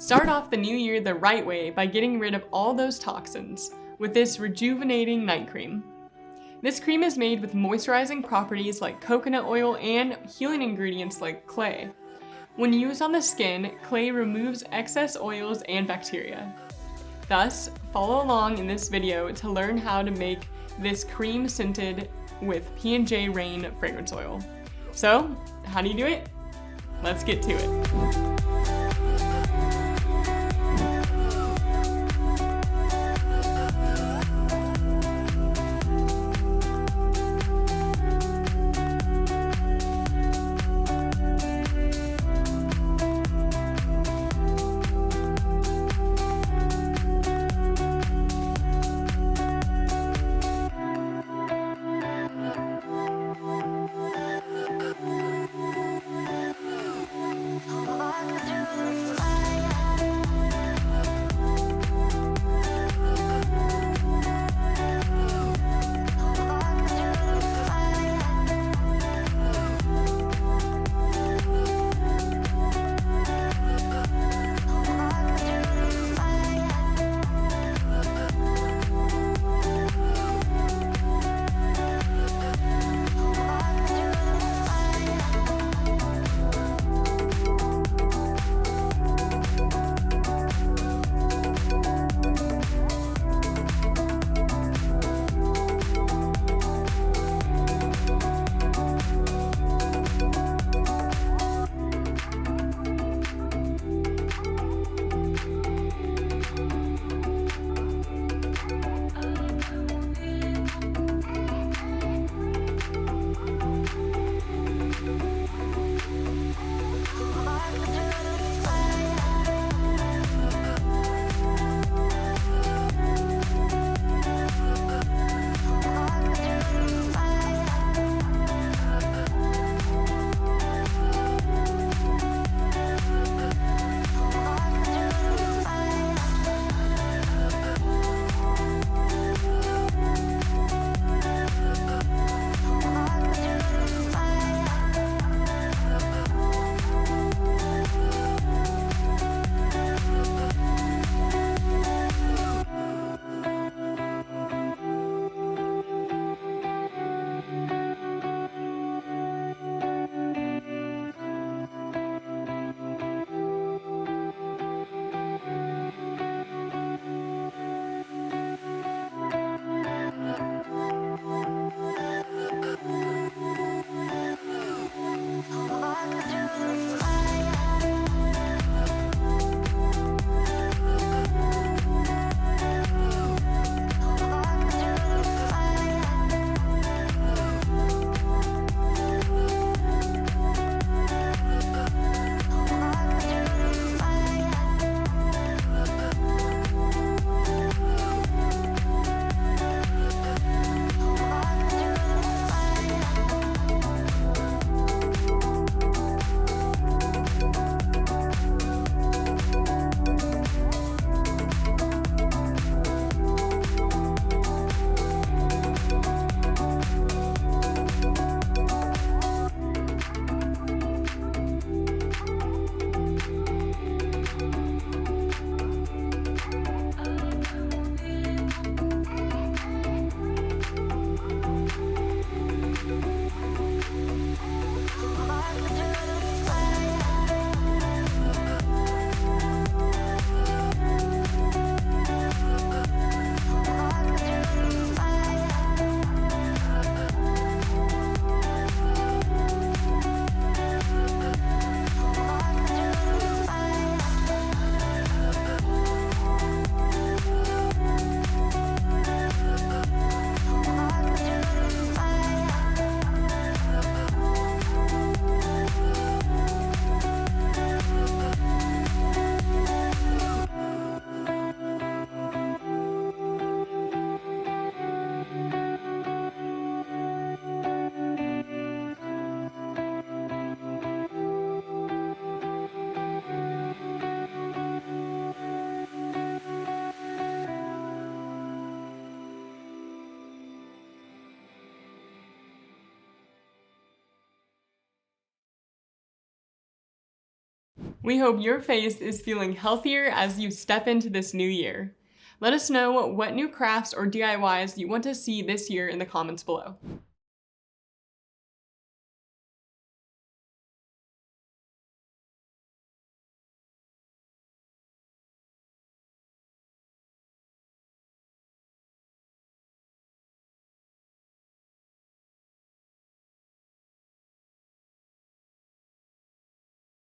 Start off the new year the right way by getting rid of all those toxins with this Rejuvenating Night Cream. This cream is made with moisturizing properties like coconut oil and healing ingredients like clay. When used on the skin, clay removes excess oils and bacteria. Thus, follow along in this video to learn how to make this cream scented with P&J Rain fragrance oil. So, how do you do it? Let's get to it. We hope your face is feeling healthier as you step into this new year. Let us know what new crafts or DIYs you want to see this year in the comments below.